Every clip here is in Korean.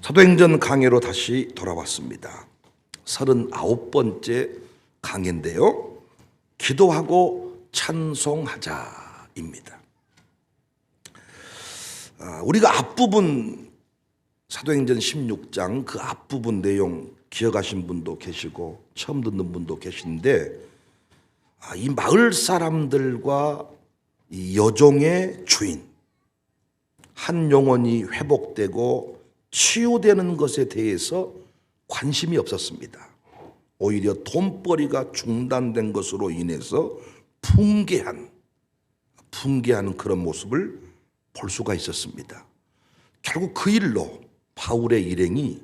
사도행전 강해로 다시 돌아왔습니다. 39번째 강해인데요. 기도하고 찬송하자입니다. 우리가 앞부분 사도행전 16장 그 앞부분 내용 기억하신 분도 계시고 처음 듣는 분도 계신데, 이 마을 사람들과 이 여종의 주인 한 영혼이 회복되고 치유되는 것에 대해서 관심이 없었습니다. 오히려 돈벌이가 중단된 것으로 인해서 분개하는 그런 모습을 볼 수가 있었습니다. 결국 그 일로 바울의 일행이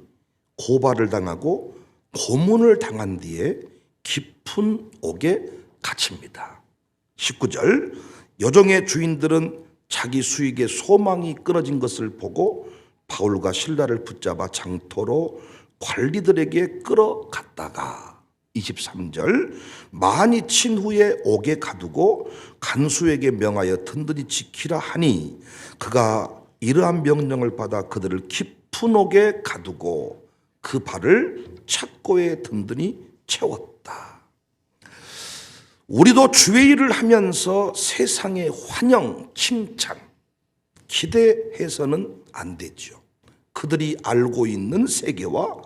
고발을 당하고 고문을 당한 뒤에 깊은 옥에 갇힙니다. 19절, 여종의 주인들은 자기 수익의 소망이 끊어진 것을 보고 바울과 실라를 붙잡아 장터로 관리들에게 끌어갔다가 23절, 많이 친 후에 옥에 가두고 간수에게 명하여 든든히 지키라 하니 그가 이러한 명령을 받아 그들을 깊은 옥에 가두고 그 발을 착고에 든든히 채웠다. 우리도 주의 일을 하면서 세상의 환영, 칭찬, 기대해서는 안 되죠. 그들이 알고 있는 세계와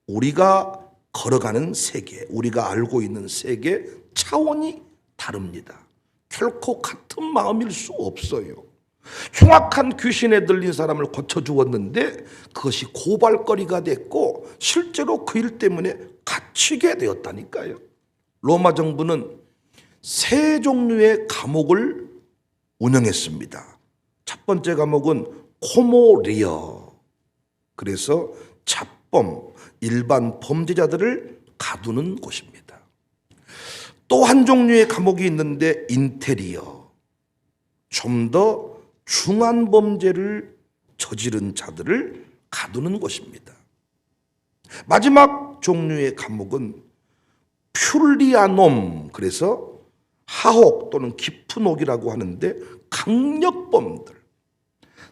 우리가 걸어가는 세계, 우리가 알고 있는 세계 차원이 다릅니다. 결코 같은 마음일 수 없어요. 흉악한 귀신에 들린 사람을 고쳐주었는데 그것이 고발거리가 됐고 실제로 그 일 때문에 갇히게 되었다니까요. 로마 정부는 세 종류의 감옥을 운영했습니다. 첫 번째 감옥은 코모리어, 그래서 잡범, 일반 범죄자들을 가두는 곳입니다. 또 한 종류의 감옥이 있는데 인테리어, 좀 더 중한 범죄를 저지른 자들을 가두는 곳입니다. 마지막 종류의 감옥은 퓰리아놈, 그래서 하옥 또는 깊은 옥이라고 하는데 강력범들,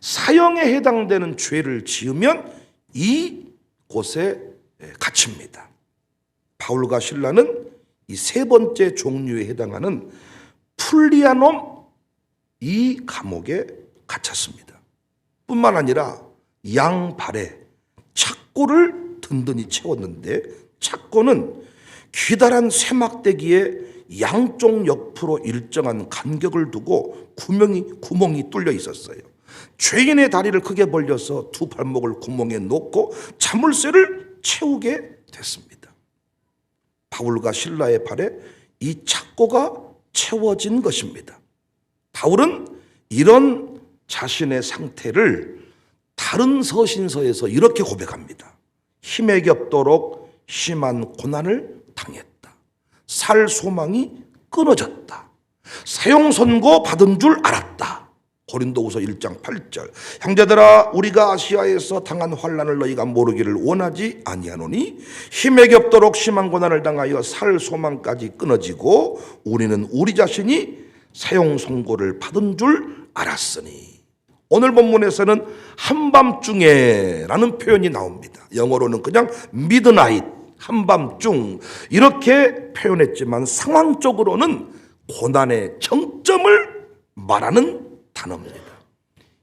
사형에 해당되는 죄를 지으면 이 곳에 갇힙니다. 바울과 실라는 이 세 번째 종류에 해당하는 풀리아놈 이 감옥에 갇혔습니다. 뿐만 아니라 양발에 착고를 든든히 채웠는데, 착고는 기다란 쇠막대기에 양쪽 옆으로 일정한 간격을 두고 구멍이 뚫려 있었어요. 죄인의 다리를 크게 벌려서 두 발목을 구멍에 놓고 자물쇠를 채우게 됐습니다. 바울과 실라의 발에 이 착고가 채워진 것입니다. 바울은 이런 자신의 상태를 다른 서신서에서 이렇게 고백합니다. 힘에 겹도록 심한 고난을 당했다. 살 소망이 끊어졌다. 사형 선고 받은 줄 알았다. 고린도후서 1장 8절, 형제들아 우리가 아시아에서 당한 환난을 너희가 모르기를 원하지 아니하노니 힘에 겹도록 심한 고난을 당하여 살 소망까지 끊어지고 우리는 우리 자신이 사형 선고를 받은 줄 알았으니. 오늘 본문에서는 한밤중에 라는 표현이 나옵니다. 영어로는 그냥 midnight, 한밤중 이렇게 표현했지만 상황적으로는 고난의 정점을 말하는 단어입니다.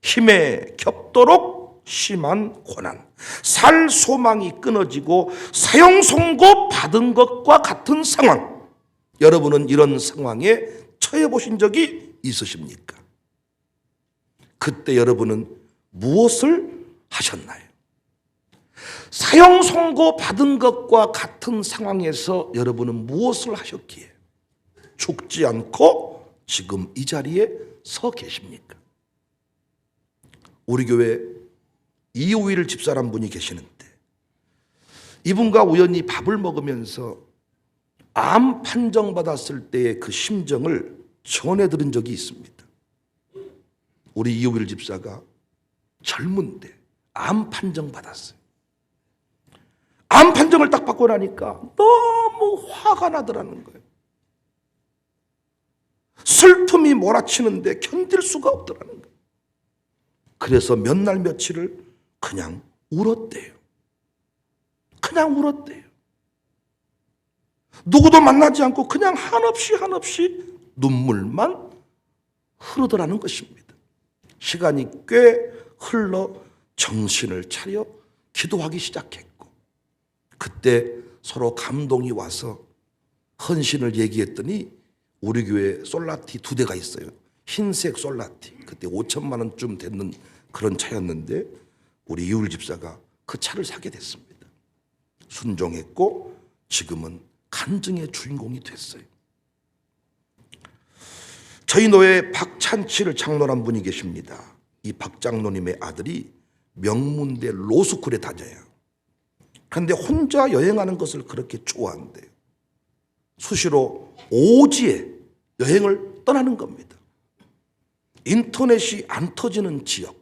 힘에 겹도록 심한 고난, 살 소망이 끊어지고 사형 선고 받은 것과 같은 상황. 여러분은 이런 상황에 처해 보신 적이 있으십니까? 그때 여러분은 무엇을 하셨나요? 사형 선고 받은 것과 같은 상황에서 여러분은 무엇을 하셨기에 죽지 않고 지금 이 자리에 서 계십니까? 우리 교회 이우일 집사람 분이 계시는데 이분과 우연히 밥을 먹으면서 암 판정받았을 때의 그 심정을 전해드린 적이 있습니다. 우리 이우일 집사가 젊은데 암 판정받았어요. 암 판정을 딱 받고 나니까 너무 화가 나더라는 거예요. 슬픔이 몰아치는데 견딜 수가 없더라는 거예요. 그래서 몇 날 며칠을 그냥 울었대요. 그냥 울었대요. 누구도 만나지 않고 그냥 한없이 눈물만 흐르더라는 것입니다. 시간이 꽤 흘러 정신을 차려 기도하기 시작했고, 그때 서로 감동이 와서 헌신을 얘기했더니 우리 교회에 솔라티 2대가 있어요. 흰색 솔라티. 그때 5천만 원쯤 되는 그런 차였는데 우리 이울 집사가 그 차를 사게 됐습니다. 순종했고 지금은 간증의 주인공이 됐어요. 저희 노회에 박찬칠 장로란 분이 계십니다. 이 박 장로님의 아들이 명문대 로스쿨에 다녀요. 그런데 혼자 여행하는 것을 그렇게 좋아한대요. 수시로 오지에 여행을 떠나는 겁니다. 인터넷이 안 터지는 지역,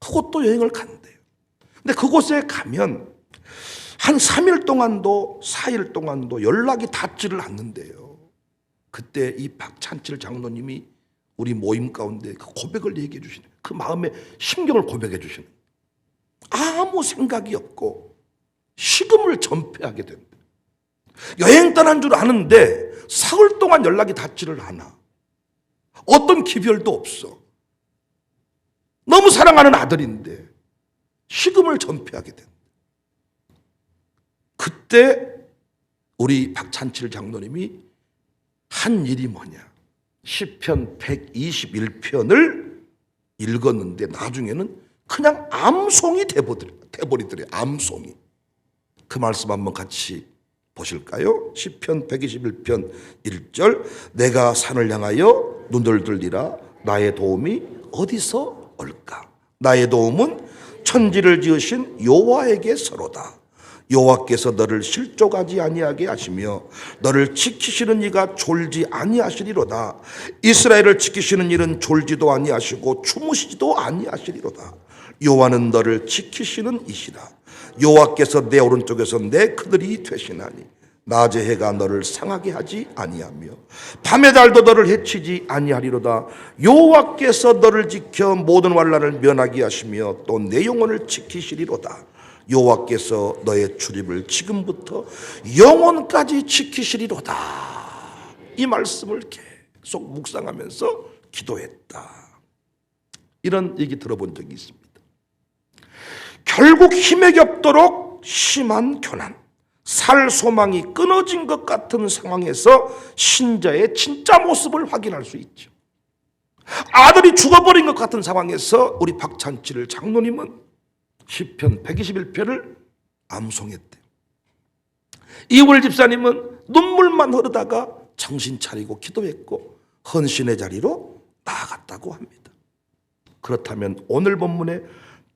그곳도 여행을 간대요. 근데 그곳에 가면 한 3일 동안도 4일 동안도 연락이 닿지를 않는데요. 그때 이 박찬칠 장로님이 우리 모임 가운데 그 고백을 얘기해 주시는, 그 마음의 심경을 고백해 주시는, 아무 생각이 없고 식음을 전폐하게 된다. 여행 떠난 줄 아는데 사흘 동안 연락이 닿지를 않아. 어떤 기별도 없어. 너무 사랑하는 아들인데 식음을 전폐하게 된다. 그때 우리 박찬칠 장로님이 한 일이 뭐냐, 시편 121편을 읽었는데 나중에는 그냥 암송이 돼버리더래요. 암송이. 그 말씀 한번 같이 보실까요? 시편 121편 1절, 내가 산을 향하여 눈을 들리라. 나의 도움이 어디서 올까? 나의 도움은 천지를 지으신 여호와에게서로다. 여호와께서 너를 실족하지 아니하게 하시며 너를 지키시는 이가 졸지 아니하시리로다. 이스라엘을 지키시는 이는 졸지도 아니하시고 주무시지도 아니하시리로다. 여호와는 너를 지키시는 이시라. 여호와께서 내 오른쪽에서 내 그들이 되시나니 낮의 해가 너를 상하게 하지 아니하며 밤의 달도 너를 해치지 아니하리로다. 여호와께서 너를 지켜 모든 환난을 면하게 하시며 또 내 영혼을 지키시리로다. 여호와께서 너의 출입을 지금부터 영원까지 지키시리로다. 이 말씀을 계속 묵상하면서 기도했다. 이런 얘기 들어본 적이 있습니다. 결국 힘에 겹도록 심한 고난, 살 소망이 끊어진 것 같은 상황에서 신자의 진짜 모습을 확인할 수 있죠. 아들이 죽어버린 것 같은 상황에서 우리 박찬칠 장로님은 시편 121편을 암송했대요. 이울 집사님은 눈물만 흐르다가 정신 차리고 기도했고 헌신의 자리로 나아갔다고 합니다. 그렇다면 오늘 본문의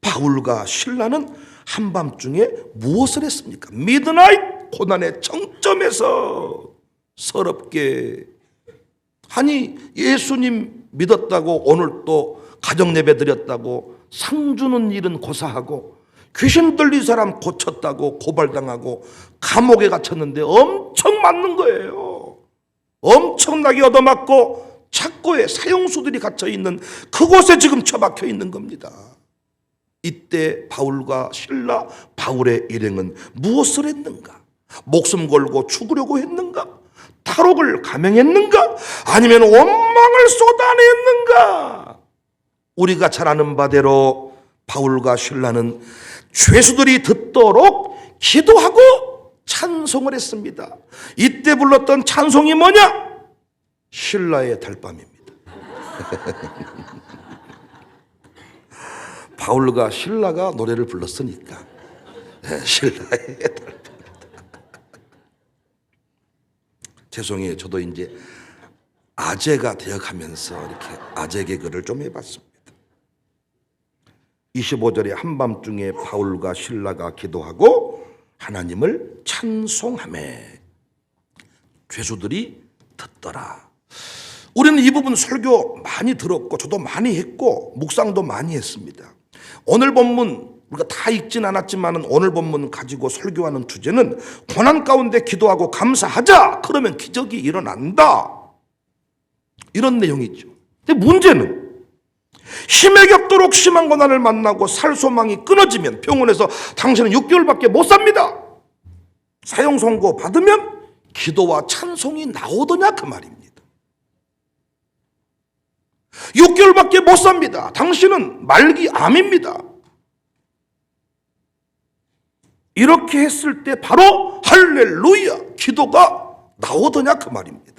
바울과 실라는 한밤중에 무엇을 했습니까? 미드나잇 고난의 정점에서 서럽게, 아니 예수님 믿었다고 오늘 또 가정예배 드렸다고 상 주는 일은 고사하고 귀신 들린 사람 고쳤다고 고발당하고 감옥에 갇혔는데 엄청 맞는 거예요. 엄청나게 얻어맞고 착고에 사형수들이 갇혀있는 그곳에 지금 처박혀 있는 겁니다. 이때 바울과 실라, 바울의 일행은 무엇을 했는가? 목숨 걸고 죽으려고 했는가? 탈옥을 감행했는가? 아니면 원망을 쏟아냈는가? 우리가 잘 아는 바대로 바울과 실라는 죄수들이 듣도록 기도하고 찬송을 했습니다. 이때 불렀던 찬송이 뭐냐? 실라의 달밤입니다. 바울과 실라가 노래를 불렀으니까 실라의 달밤입니다. 죄송해요. 저도 이제 아재가 되어가면서 이렇게 아재 개그를 좀 해봤습니다. 25절에 한밤중에 바울과 실라가 기도하고 하나님을 찬송하매 죄수들이 듣더라. 우리는 이 부분 설교 많이 들었고 저도 많이 했고 묵상도 많이 했습니다. 오늘 본문 우리가 다 읽진 않았지만 오늘 본문 가지고 설교하는 주제는 고난 가운데 기도하고 감사하자. 그러면 기적이 일어난다. 이런 내용이죠. 근데 문제는 힘에 겹도록 심한 고난을 만나고 살 소망이 끊어지면 병원에서 당신은 6개월밖에 못 삽니다. 사형 선고 받으면 기도와 찬송이 나오더냐 그 말입니다. 6개월밖에 못 삽니다. 당신은 말기 암입니다. 이렇게 했을 때 바로 할렐루야 기도가 나오더냐 그 말입니다.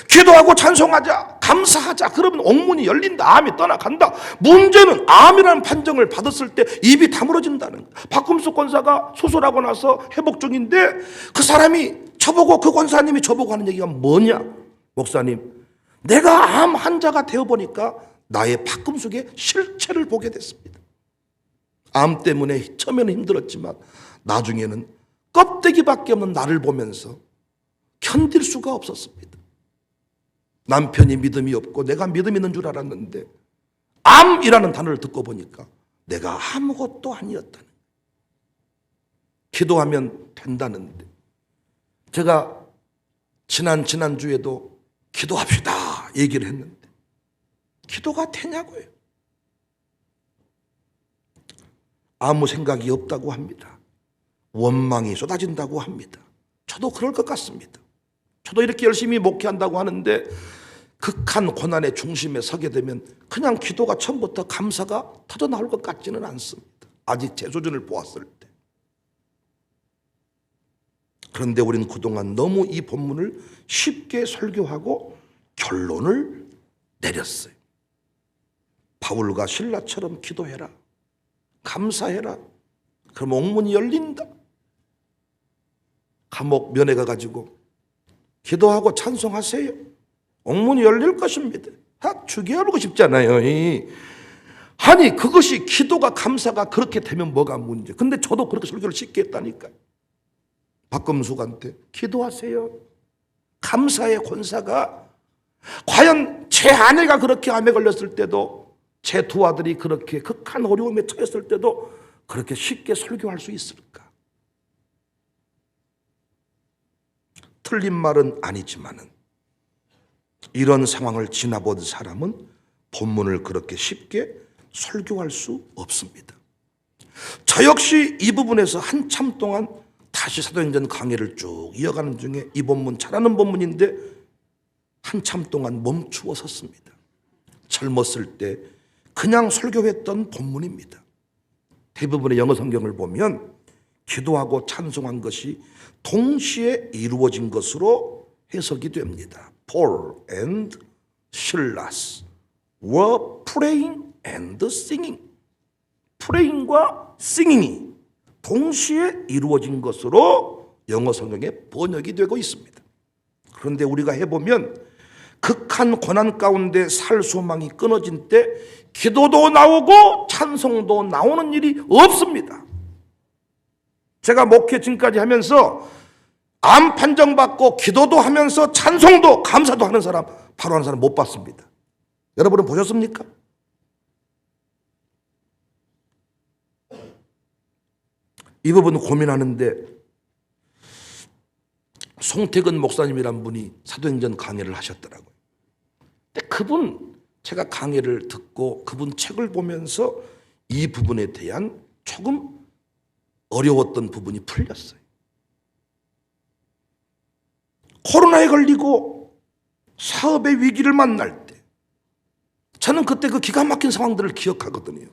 기도하고 찬송하자, 감사하자, 그러면 옥문이 열린다, 암이 떠나간다. 문제는 암이라는 판정을 받았을 때 입이 다물어진다는 거예요. 박금숙 권사가 수술하고 나서 회복 중인데 그 사람이 저보고, 그 권사님이 저보고 하는 얘기가 뭐냐? 목사님, 내가 암 환자가 되어보니까 나의 박금숙의 실체를 보게 됐습니다. 암 때문에 처음에는 힘들었지만 나중에는 껍데기밖에 없는 나를 보면서 견딜 수가 없었습니다. 남편이 믿음이 없고 내가 믿음 있는 줄 알았는데 암이라는 단어를 듣고 보니까 내가 아무것도 아니었다는 거예요. 기도하면 된다는데 제가 지난주에도 기도합시다 얘기를 했는데 기도가 되냐고요. 아무 생각이 없다고 합니다. 원망이 쏟아진다고 합니다. 저도 그럴 것 같습니다. 저도 이렇게 열심히 목회한다고 하는데 극한 고난의 중심에 서게 되면 그냥 기도가 처음부터 감사가 터져 나올 것 같지는 않습니다. 아직 제 수준을 보았을 때. 그런데 우리는 그동안 너무 이 본문을 쉽게 설교하고 결론을 내렸어요. 바울과 실라처럼 기도해라. 감사해라. 그럼 옥문이 열린다. 감옥 면회 가가지고 기도하고 찬송하세요. 옥문이 열릴 것입니다. 죽여버리고 싶잖아요. 아니 그것이 기도가 감사가 그렇게 되면 뭐가 문제. 근데 저도 그렇게 설교를 쉽게 했다니까요. 박금숙한테 기도하세요. 감사의 권사가 과연 제 아내가 그렇게 암에 걸렸을 때도 제 두 아들이 그렇게 극한 어려움에 처했을 때도 그렇게 쉽게 설교할 수 있을까? 틀린 말은 아니지만은 이런 상황을 지나본 사람은 본문을 그렇게 쉽게 설교할 수 없습니다. 저 역시 이 부분에서 한참 동안 다시 사도행전 강해를 쭉 이어가는 중에 이 본문 잘하는 본문인데 한참 동안 멈추어 섰습니다. 젊었을 때 그냥 설교했던 본문입니다. 대부분의 영어 성경을 보면 기도하고 찬송한 것이 동시에 이루어진 것으로 해석이 됩니다. Paul and Silas were praying and singing. praying과 singing이 동시에 이루어진 것으로 영어 성경에 번역이 되고 있습니다. 그런데 우리가 해보면 극한 고난 가운데 살 소망이 끊어진 때 기도도 나오고 찬송도 나오는 일이 없습니다. 제가 목회 지금까지 하면서 암 판정받고 기도도 하면서 찬송도 감사도 하는 사람, 바로 하는 사람 못 봤습니다. 여러분은 보셨습니까? 이 부분 고민하는데 송태근 목사님이란 분이 사도행전 강해를 하셨더라고요. 근데 그분 제가 강해를 듣고 그분 책을 보면서 이 부분에 대한 조금 어려웠던 부분이 풀렸어요. 코로나에 걸리고 사업의 위기를 만날 때 저는 그때 그 기가 막힌 상황들을 기억하거든요.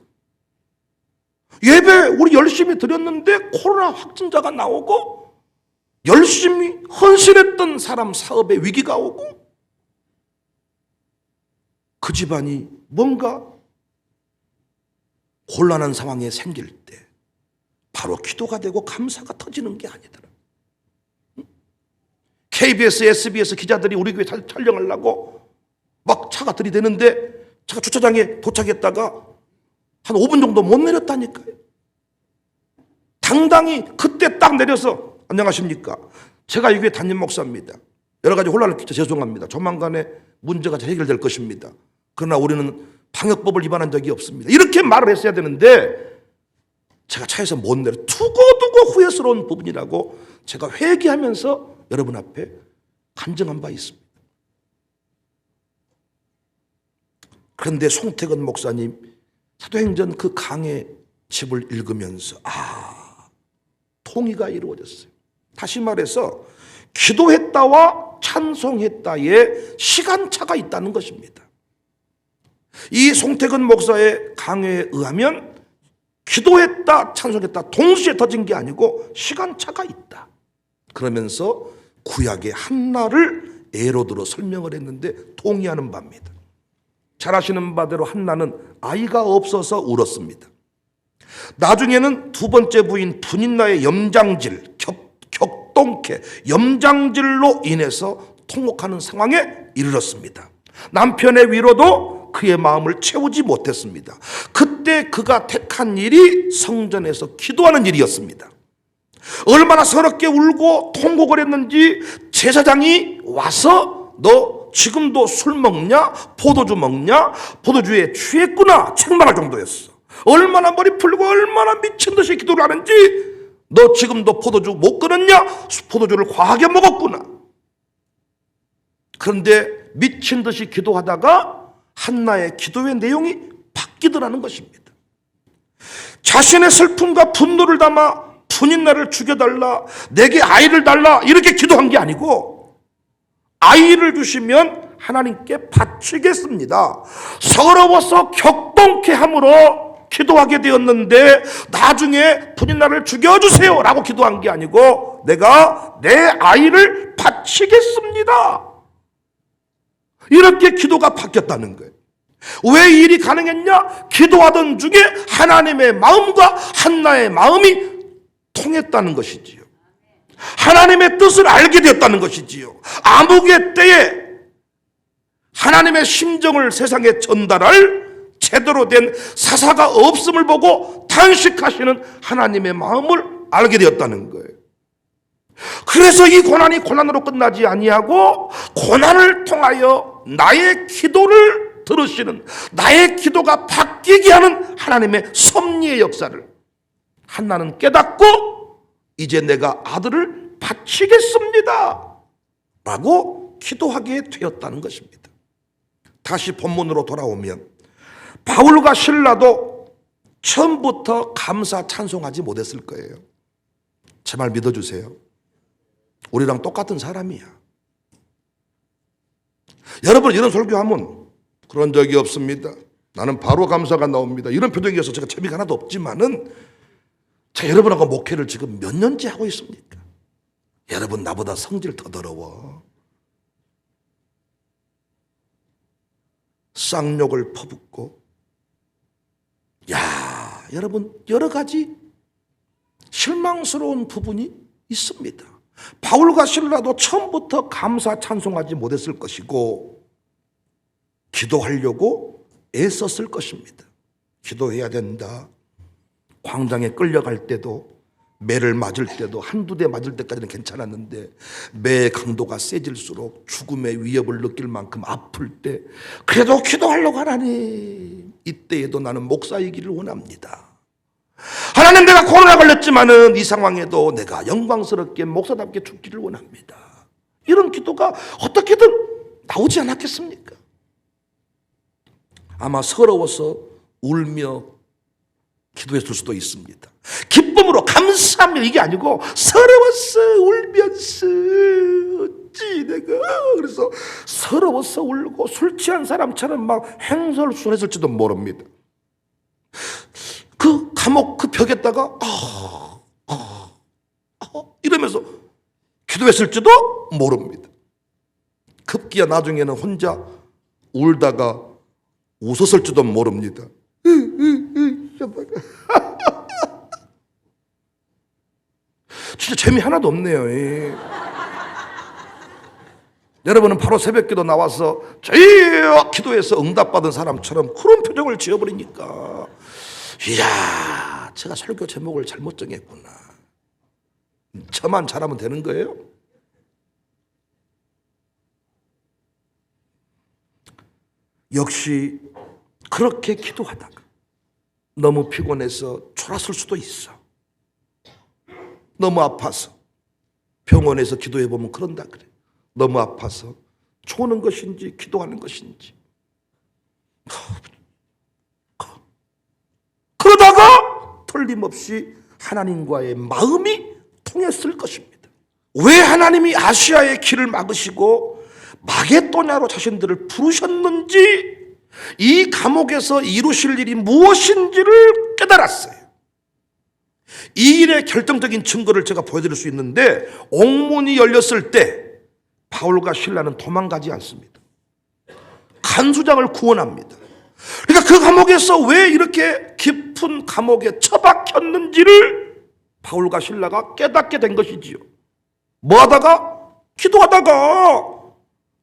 예배 우리 열심히 드렸는데 코로나 확진자가 나오고 열심히 헌신했던 사람 사업에 위기가 오고 그 집안이 뭔가 곤란한 상황에 생길 때 바로 기도가 되고 감사가 터지는 게 아니더라. KBS, SBS 기자들이 우리 교회 촬영하려고 막 차가 들이대는데 차가 주차장에 도착했다가 한 5분 정도 못 내렸다니까요. 당당히 그때 딱 내려서 안녕하십니까. 제가 이 교회 담임 목사입니다. 여러 가지 혼란을 끼쳐 죄송합니다. 조만간에 문제가 해결될 것입니다. 그러나 우리는 방역법을 위반한 적이 없습니다. 이렇게 말을 했어야 되는데 제가 차에서 못 내려 두고두고 후회스러운 부분이라고 제가 회개하면서 여러분 앞에 간증한 바 있습니다. 그런데 송태근 목사님 사도행전 그 강의 집을 읽으면서 통일가 이루어졌어요. 다시 말해서 기도했다와 찬송했다의 시간차가 있다는 것입니다. 이 송태근 목사의 강의에 의하면 기도했다 찬송했다 동시에 터진 게 아니고 시간차가 있다. 그러면서 구약의 한나를 예로 들어 설명을 했는데 동의하는 바입니다. 잘 아시는 바대로 한나는 아이가 없어서 울었습니다. 나중에는 두 번째 부인 분인나의 염장질, 격동케 염장질로 인해서 통곡하는 상황에 이르렀습니다. 남편의 위로도 그의 마음을 채우지 못했습니다. 그때 그가 택한 일이 성전에서 기도하는 일이었습니다. 얼마나 서럽게 울고 통곡을 했는지 제사장이 와서 너 지금도 술 먹냐? 포도주 먹냐? 포도주에 취했구나 책망할 정도였어. 얼마나 머리 풀고 얼마나 미친 듯이 기도를 하는지 너 지금도 포도주 못 끊었냐? 포도주를 과하게 먹었구나. 그런데 미친 듯이 기도하다가 한나의 기도의 내용이 바뀌더라는 것입니다. 자신의 슬픔과 분노를 담아 분인나를 죽여달라, 내게 아이를 달라 이렇게 기도한 게 아니고 아이를 주시면 하나님께 바치겠습니다. 서러워서 격동케 함으로 기도하게 되었는데 나중에 분인나를 죽여주세요 라고 기도한 게 아니고 내가 내 아이를 바치겠습니다. 이렇게 기도가 바뀌었다는 거예요. 왜 이 일이 가능했냐? 기도하던 중에 하나님의 마음과 한나의 마음이 통했다는 것이지요. 하나님의 뜻을 알게 되었다는 것이지요. 암흑의 때에 하나님의 심정을 세상에 전달할 제대로 된 사사가 없음을 보고 탄식하시는 하나님의 마음을 알게 되었다는 거예요. 그래서 이 고난이 고난으로 끝나지 아니하고 고난을 통하여 나의 기도를 들으시는, 나의 기도가 바뀌게 하는 하나님의 섭리의 역사를 한나는 깨닫고 이제 내가 아들을 바치겠습니다 라고 기도하게 되었다는 것입니다. 다시 본문으로 돌아오면 바울과 실라도 처음부터 감사 찬송하지 못했을 거예요. 제 말 믿어주세요. 우리랑 똑같은 사람이야. 여러분 이런 설교하면 그런 적이 없습니다. 나는 바로 감사가 나옵니다. 이런 표정이어서 제가 재미가 하나도 없지만은 제가 여러분하고 목회를 지금 몇 년째 하고 있습니까? 여러분 나보다 성질 더 더러워. 쌍욕을 퍼붓고 여러분 여러 가지 실망스러운 부분이 있습니다. 바울과 실라도 처음부터 감사 찬송하지 못했을 것이고 기도하려고 애썼을 것입니다. 기도해야 된다. 광장에 끌려갈 때도 매를 맞을 때도 한두 대 맞을 때까지는 괜찮았는데 매의 강도가 세질수록 죽음의 위협을 느낄 만큼 아플 때 그래도 기도하려고 하나님 이때에도 나는 목사이기를 원합니다. 하나님 내가 코로나 걸렸지만은 이 상황에도 내가 영광스럽게 목사답게 죽기를 원합니다. 이런 기도가 어떻게든 나오지 않았겠습니까? 아마 서러워서 울며 기도했을 수도 있습니다. 기쁨으로 감사하며 이게 아니고 서러웠어 울면서 어찌 내가 그래서 서러워서 울고 술 취한 사람처럼 막 횡설수설했을지도 모릅니다. 그 감옥 그 벽에다가 이러면서 기도했을지도 모릅니다. 급기야 나중에는 혼자 울다가 웃었을지도 모릅니다. 진짜 재미 하나도 없네요. 여러분은 바로 새벽기도 나와서 저희요 기도해서 응답받은 사람처럼 그런 표정을 지어버리니까 이야 제가 설교 제목을 잘못 정했구나. 저만 잘하면 되는 거예요? 역시 그렇게 기도하다가 너무 피곤해서 졸았을 수도 있어. 너무 아파서 병원에서 기도해보면 그런다 그래. 너무 아파서 초는 것인지 기도하는 것인지 그러다가 틀림없이 하나님과의 마음이 통했을 것입니다. 왜 하나님이 아시아의 길을 막으시고 마게도냐로 자신들을 부르셨는지, 이 감옥에서 이루실 일이 무엇인지를 깨달았어요. 이 일의 결정적인 증거를 제가 보여드릴 수 있는데, 옥문이 열렸을 때 바울과 실라는 도망가지 않습니다. 간수장을 구원합니다. 그러니까 그 감옥에서 왜 이렇게 깊은 감옥에 처박혔는지를 바울과 실라가 깨닫게 된 것이지요. 뭐 하다가? 기도하다가.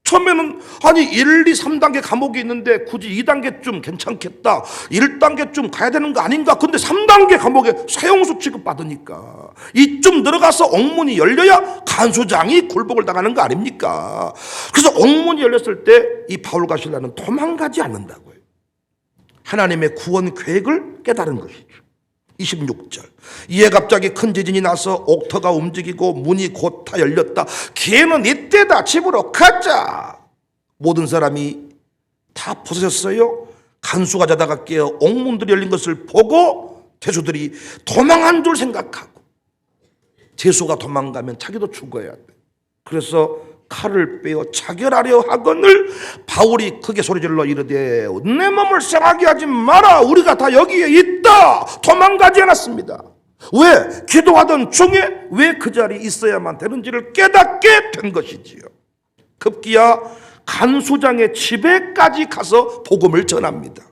처음에는 아니 1, 2, 3단계 감옥이 있는데 굳이 2단계쯤 괜찮겠다, 1단계쯤 가야 되는 거 아닌가. 근데 3단계 감옥에 사형수 취급받으니까 이쯤 들어가서 옥문이 열려야 간수장이 굴복을 당하는 거 아닙니까? 그래서 옥문이 열렸을 때 이 바울과 실라는 도망가지 않는다고요. 하나님의 구원 계획을 깨달은 것이죠. 26절. 이에 갑자기 큰 지진이 나서 옥터가 움직이고 문이 곧 다 열렸다. 기회는 이때다. 집으로 가자. 모든 사람이 다 벗어졌어요. 간수가 자다가 깨어 옥문들이 열린 것을 보고 죄수들이 도망한 줄 생각하고, 죄수가 도망가면 자기도 죽어야 돼. 그래서 칼을 빼어 자결하려 하거늘 바울이 크게 소리질러 이르되 내 몸을 상하게 하지 마라. 우리가 다 여기에 있다. 도망가지 않았습니다. 왜? 기도하던 중에 왜 그 자리에 있어야만 되는지를 깨닫게 된 것이지요. 급기야 간수장의 집에까지 가서 복음을 전합니다.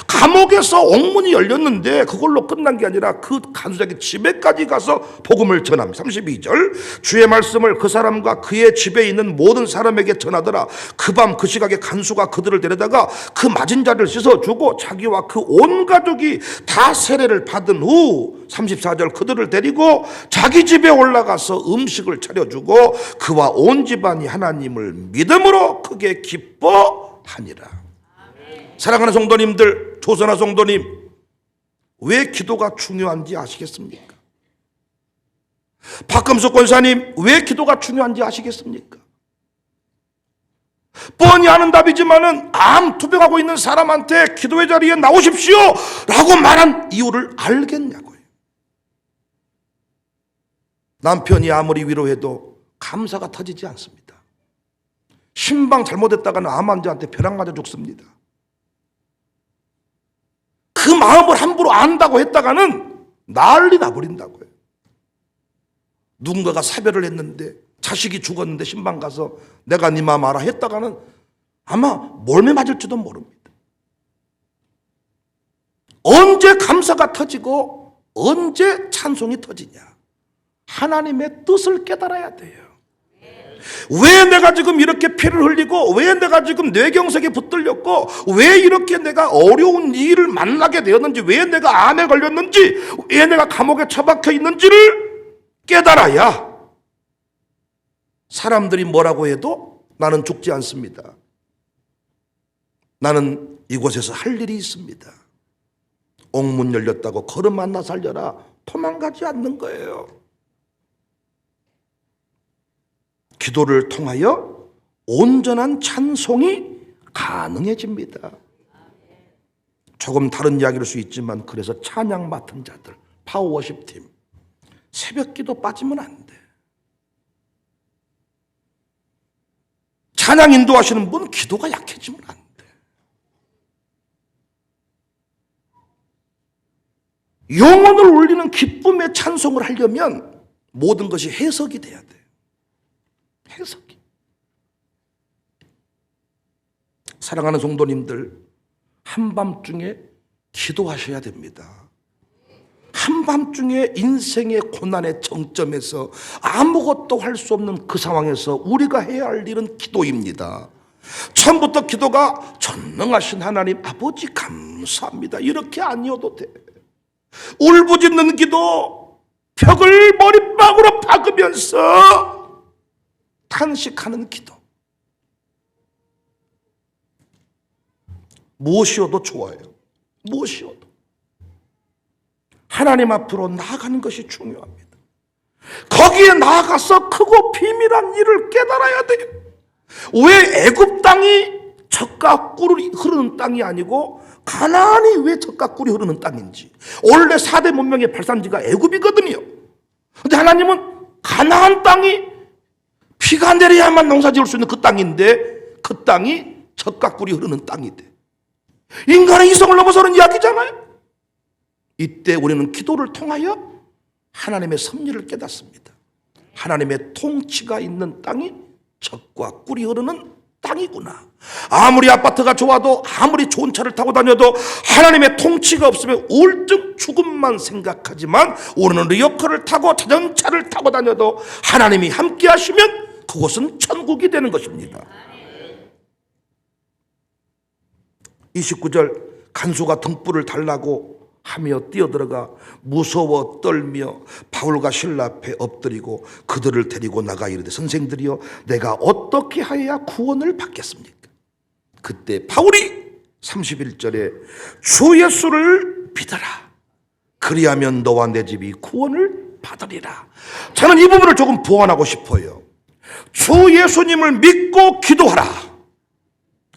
감옥에서 옥문이 열렸는데 그걸로 끝난 게 아니라 그 간수장의 집에까지 가서 복음을 전합니다. 32절. 주의 말씀을 그 사람과 그의 집에 있는 모든 사람에게 전하더라. 그 밤 그 시각에 간수가 그들을 데려다가 그 맞은 자를 씻어주고 자기와 그 온 가족이 다 세례를 받은 후 34절. 그들을 데리고 자기 집에 올라가서 음식을 차려주고 그와 온 집안이 하나님을 믿음으로 크게 기뻐하니라. 사랑하는 성도님들, 조선아 성도님, 왜 기도가 중요한지 아시겠습니까? 박금숙 권사님, 왜 기도가 중요한지 아시겠습니까? 뻔히 아는 답이지만은 암 투병하고 있는 사람한테 기도의 자리에 나오십시오 라고 말한 이유를 알겠냐고요. 남편이 아무리 위로해도 감사가 터지지 않습니다. 신방 잘못했다가는 암 환자한테 벼락 맞아 죽습니다. 그 마음을 함부로 안다고 했다가는 난리 나버린다고요. 누군가가 사별을 했는데 자식이 죽었는데 신방 가서 내가 네 마음 알아 했다가는 아마 몰매 맞을지도 모릅니다. 언제 감사가 터지고 언제 찬송이 터지냐? 하나님의 뜻을 깨달아야 돼요. 왜 내가 지금 이렇게 피를 흘리고, 왜 내가 지금 뇌경색에 붙들렸고, 왜 이렇게 내가 어려운 일을 만나게 되었는지, 왜 내가 암에 걸렸는지, 왜 내가 감옥에 처박혀 있는지를 깨달아야 사람들이 뭐라고 해도 나는 죽지 않습니다. 나는 이곳에서 할 일이 있습니다. 옥문 열렸다고 걸음 하나 살려라 도망가지 않는 거예요. 기도를 통하여 온전한 찬송이 가능해집니다. 조금 다른 이야기일 수 있지만 그래서 찬양 맡은 자들, 파워워십 팀, 새벽 기도 빠지면 안 돼. 찬양 인도하시는 분 기도가 약해지면 안 돼. 영혼을 울리는 기쁨의 찬송을 하려면 모든 것이 해석이 돼야 돼. 해석이. 사랑하는 성도님들, 한밤중에 기도하셔야 됩니다. 한밤중에 인생의 고난의 정점에서 아무것도 할 수 없는 그 상황에서 우리가 해야 할 일은 기도입니다. 처음부터 기도가 전능하신 하나님 아버지 감사합니다 이렇게 아니어도 돼. 울부짖는 기도, 벽을 머리빵으로 박으면서 탄식하는 기도, 무엇이어도 좋아요. 무엇이어도 하나님 앞으로 나아가는 것이 중요합니다. 거기에 나아가서 크고 비밀한 일을 깨달아야 돼요. 왜 애굽 땅이 젖과 꿀이 흐르는 땅이 아니고 가나안이 왜 젖과 꿀이 흐르는 땅인지. 원래 4대 문명의 발산지가 애굽이거든요. 근데 하나님은 가나안 땅이 비가 내려야만 농사 지을 수 있는 그 땅인데 그 땅이 젖과 꿀이 흐르는 땅이 돼. 인간의 이성을 넘어서는 이야기잖아요. 이때 우리는 기도를 통하여 하나님의 섭리를 깨닫습니다. 하나님의 통치가 있는 땅이 젖과 꿀이 흐르는 땅이구나. 아무리 아파트가 좋아도 아무리 좋은 차를 타고 다녀도 하나님의 통치가 없으면 우울증 죽음만 생각하지만 우리는 리어커를 타고 자전차를 타고 다녀도 하나님이 함께 하시면 그곳은 천국이 되는 것입니다. 29절 간수가 등불을 달라고 하며 뛰어들어가 무서워 떨며 바울과 실라 앞에 엎드리고 그들을 데리고 나가 이르되 선생들이여 내가 어떻게 하여야 구원을 받겠습니까? 그때 바울이 31절에 주 예수를 믿어라 그리하면 너와 내 집이 구원을 받으리라. 저는 이 부분을 조금 보완하고 싶어요. 주 예수님을 믿고 기도하라.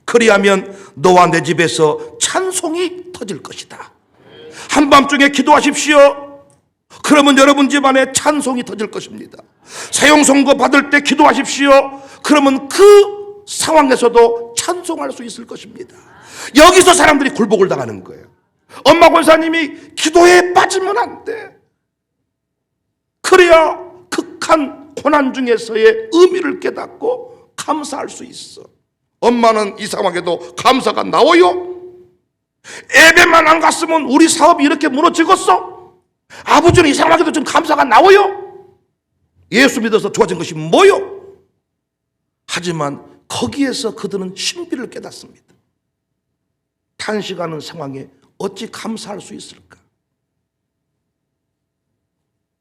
그리하면 너와 내 집에서 찬송이 터질 것이다. 한밤중에 기도하십시오. 그러면 여러분 집안에 찬송이 터질 것입니다. 사형선고 받을 때 기도하십시오. 그러면 그 상황에서도 찬송할 수 있을 것입니다. 여기서 사람들이 굴복을 당하는 거예요. 엄마 권사님이 기도에 빠지면 안 돼. 그래야 극한 고난 중에서의 의미를 깨닫고 감사할 수 있어. 엄마는 이 상황에도 감사가 나와요? 예배만 안 갔으면 우리 사업이 이렇게 무너지겠어? 아버지는 이 상황에도 좀 감사가 나와요? 예수 믿어서 좋아진 것이 뭐요? 하지만 거기에서 그들은 신비를 깨닫습니다. 탄식하는 상황에 어찌 감사할 수 있을까?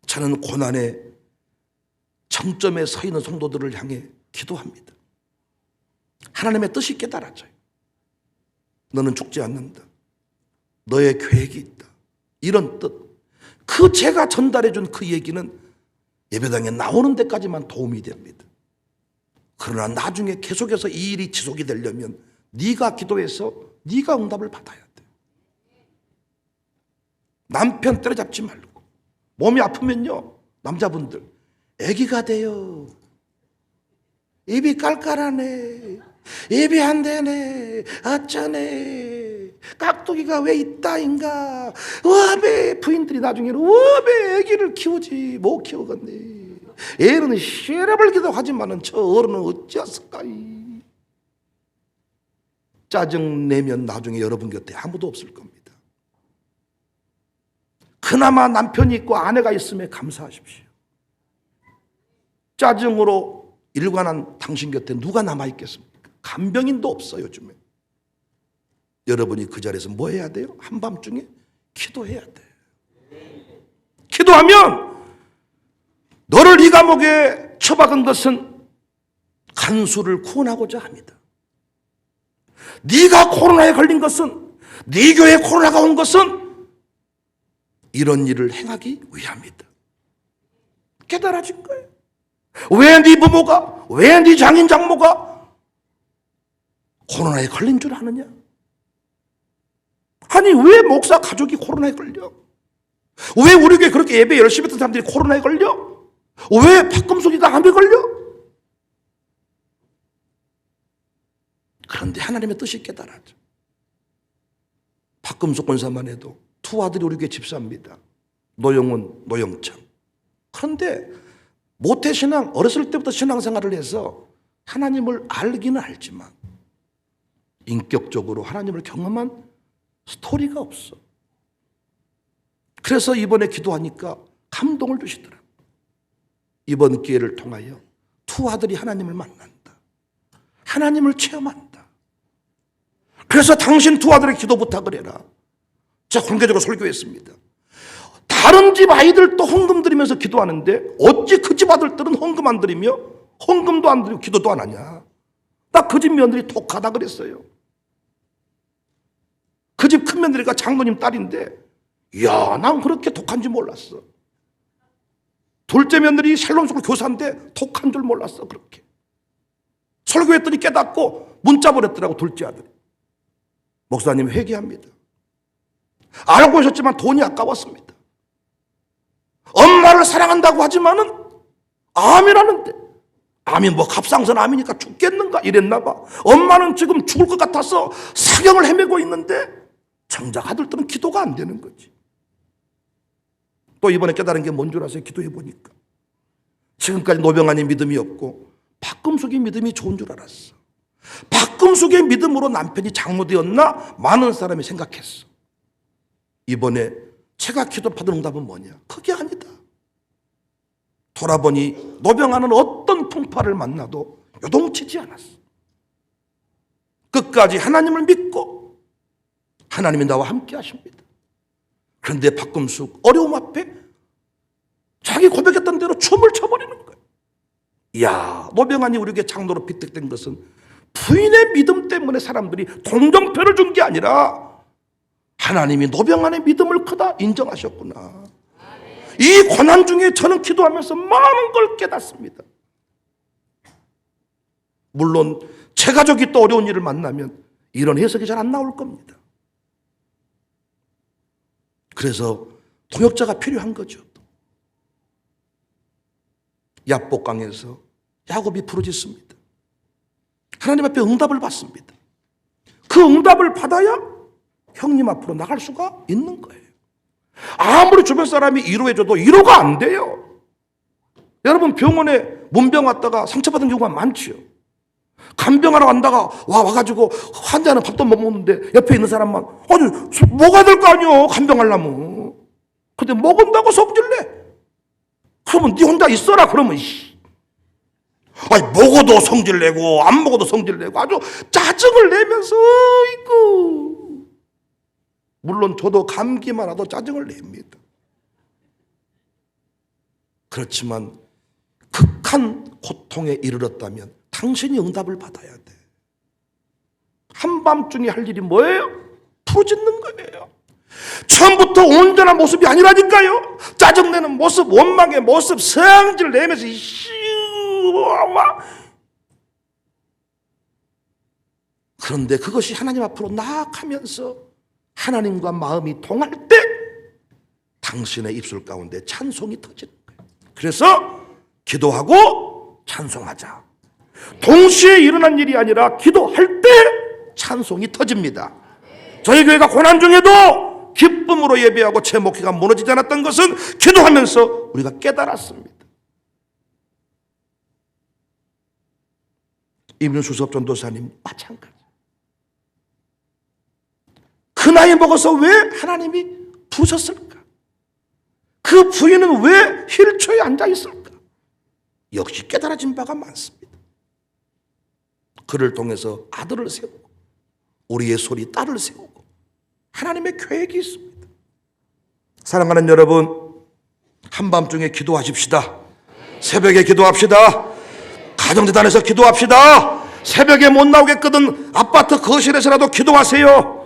저는 고난의 정점에 서 있는 성도들을 향해 기도합니다. 하나님의 뜻이 깨달아져요. 너는 죽지 않는다. 너의 계획이 있다. 이런 뜻. 그 제가 전달해 준 그 얘기는 예배당에 나오는 데까지만 도움이 됩니다. 그러나 나중에 계속해서 이 일이 지속이 되려면 네가 기도해서 네가 응답을 받아야 돼. 남편 때려잡지 말고. 몸이 아프면요, 남자분들 애기가 돼요. 입이 깔깔하네. 입이 안 되네. 어쩌네. 깍두기가 왜 있다인가. 왜 부인들이 나중에는 왜 애기를 키우지 못 키우겠네. 애는 시래벌기도 하지만은 저 어른은 어찌했을까. 짜증 내면 나중에 여러분 곁에 아무도 없을 겁니다. 그나마 남편이 있고 아내가 있음에 감사하십시오. 짜증으로 일관한 당신 곁에 누가 남아있겠습니까? 간병인도 없어 요즘에. 여러분이 그 자리에서 뭐 해야 돼요? 한밤중에 기도해야 돼요. 기도하면 너를 이 감옥에 처박은 것은 간수를 구원하고자 합니다. 네가 코로나에 걸린 것은, 네 교회에 코로나가 온 것은 이런 일을 행하기 위함이다. 깨달아진 거예요. 왜 네 부모가, 왜 네 장인 장모가 코로나에 걸린 줄 아느냐? 아니 왜 목사 가족이 코로나에 걸려? 왜 우리 교회 그렇게 예배 열심히 했던 사람들이 코로나에 걸려? 왜 박금숙이가 암에 걸려? 그런데 하나님의 뜻이 깨달아져. 박금숙 권사만 해도 두 아들이 우리 교회 집사입니다. 노영은, 노영창. 그런데 모태신앙, 어렸을 때부터 신앙생활을 해서 하나님을 알기는 알지만 인격적으로 하나님을 경험한 스토리가 없어. 그래서 이번에 기도하니까 감동을 주시더라고요. 이번 기회를 통하여 두 아들이 하나님을 만난다. 하나님을 체험한다. 그래서 당신 두 아들의 기도 부탁을 해라. 제가 공개적으로 설교했습니다. 다른 집 아이들도 헌금 드리면서 기도하는데 어찌 그 집 아들들은 헌금 안 드리며 헌금도 안 드리고 기도도 안 하냐. 나 그 집 며느리 독하다 그랬어요. 그 집 큰 며느리가 장로님 딸인데 이야, 난 그렇게 독한 줄 몰랐어. 둘째 며느리 샬롬 스쿨 교사인데 독한 줄 몰랐어. 그렇게 설교했더니 깨닫고 문자 보냈더라고, 둘째 아들이. 목사님 회개합니다. 알고 오셨지만 돈이 아까웠습니다. 엄마를 사랑한다고 하지만은 암이라는데, 암이 뭐 갑상선 암이니까 죽겠는가 이랬나 봐. 엄마는 지금 죽을 것 같아서 사경을 헤매고 있는데 정작 아들들은 기도가 안 되는 거지. 또 이번에 깨달은 게 뭔 줄 아세요? 기도해 보니까 지금까지 노병환이 믿음이 없고 박금숙이 믿음이 좋은 줄 알았어. 박금숙의 믿음으로 남편이 장로되었나 많은 사람이 생각했어. 이번에 제가 기도받은 응답은 뭐냐? 그게 아니다. 돌아보니 노병환은 어떤 풍파를 만나도 요동치지 않았어. 끝까지 하나님을 믿고 하나님이 나와 함께 하십니다. 그런데 박금숙 어려움 앞에 자기 고백했던 대로 춤을 춰버리는 거예요. 이야, 노병환이 우리에게 장로로 빗택된 것은 부인의 믿음 때문에 사람들이 동정표를 준 게 아니라 하나님이 노병환의 믿음을 크다 인정하셨구나. 이 고난 중에 저는 기도하면서 많은 걸 깨닫습니다. 물론 제 가족이 또 어려운 일을 만나면 이런 해석이 잘 안 나올 겁니다. 그래서 통역자가 필요한 거죠. 야복강에서 야곱이 부르짖습니다. 하나님 앞에 응답을 받습니다. 그 응답을 받아야 형님 앞으로 나갈 수가 있는 거예요. 아무리 주변 사람이 위로해줘도 위로가 안 돼요. 여러분, 병원에 문병 왔다가 상처받은 경우가 많지요. 간병하러 간다가 와가지고 환자는 밥도 못 먹는데 옆에 있는 사람만 아니 먹어야 될 거 아니요, 간병하려면. 근데 먹은다고 성질내. 그러면 네 혼자 있어라 그러면 아니 먹어도 성질내고 안 먹어도 성질내고 아주 짜증을 내면서 이거. 물론 저도 감기만 와도 짜증을 냅니다. 그렇지만 극한 고통에 이르렀다면 당신이 응답을 받아야 돼. 한밤중에 할 일이 뭐예요? 부르짖는 거예요. 처음부터 온전한 모습이 아니라니까요. 짜증내는 모습, 원망의 모습, 성질 내면서 그런데 그것이 하나님 앞으로 나아가면서 하나님과 마음이 통할 때 당신의 입술 가운데 찬송이 터지는 거예요. 그래서 기도하고 찬송하자. 동시에 일어난 일이 아니라 기도할 때 찬송이 터집니다. 저희 교회가 고난 중에도 기쁨으로 예배하고 제 목회가 무너지지 않았던 것은 기도하면서 우리가 깨달았습니다. 임윤수 수업 전도사님 마찬가지. 그 나이 먹어서 왜 하나님이 부르셨을까? 그 부인은 왜 휠체어에 앉아 있을까? 역시 깨달아진 바가 많습니다. 그를 통해서 아들을 세우고 우리의 소리 딸을 세우고 하나님의 계획이 있습니다. 사랑하는 여러분, 한밤중에 기도하십시다. 새벽에 기도합시다. 가정재단에서 기도합시다. 새벽에 못 나오겠거든 아파트 거실에서라도 기도하세요.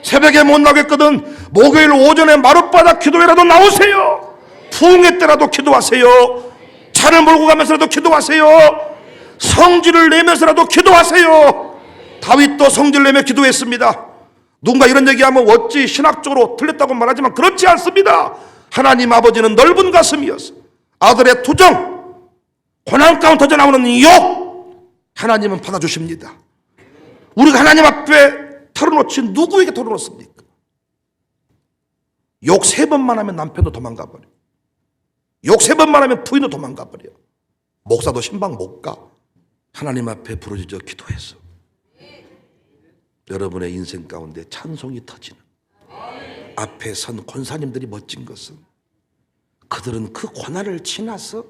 새벽에 못 나오겠거든 목요일 오전에 마룻바닥 기도회라도 나오세요. 부흥회 때라도 기도하세요. 차를 몰고 가면서라도 기도하세요. 성질을 내면서라도 기도하세요. 다윗도 성질 내며 기도했습니다. 누군가 이런 얘기하면 어찌 신학적으로 틀렸다고 말하지만 그렇지 않습니다. 하나님 아버지는 넓은 가슴이어서 아들의 투정, 고난 가운데 터져나오는 욕 하나님은 받아주십니다. 우리가 하나님 앞에 털어놓지 누구에게 털어놓습니까? 욕 3번만 하면 남편도 도망가버려. 욕 3번만 하면 부인도 도망가버려. 목사도 신방 못 가. 하나님 앞에 부르짖어 기도해서 여러분의 인생 가운데 찬송이 터지는 앞에 선 권사님들이 멋진 것은 그들은 그 고난을 지나서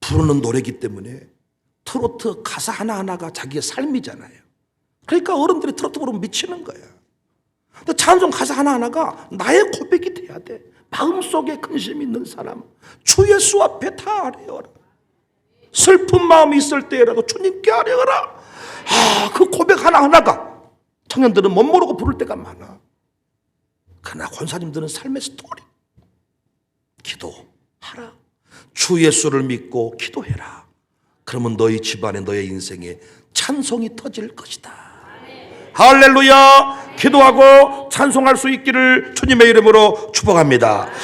부르는 노래이기 때문에 트로트 가사 하나하나가 자기의 삶이잖아요. 그러니까 어른들이 트로트 부르면 미치는 거야. 근데 찬송 가사 하나하나가 나의 고백이 돼야 돼. 마음속에 근심 있는 사람 주 예수 앞에 다 아뢰어라. 슬픈 마음이 있을 때라도 주님께 아뢰어라. 그 고백 하나하나가 청년들은 못 모르고 부를 때가 많아. 그러나 권사님들은 삶의 스토리. 기도하라. 주 예수를 믿고 기도해라. 그러면 너희 집안에 너의 인생에 찬송이 터질 것이다. 할렐루야. 기도하고 찬송할 수 있기를 주님의 이름으로 축복합니다.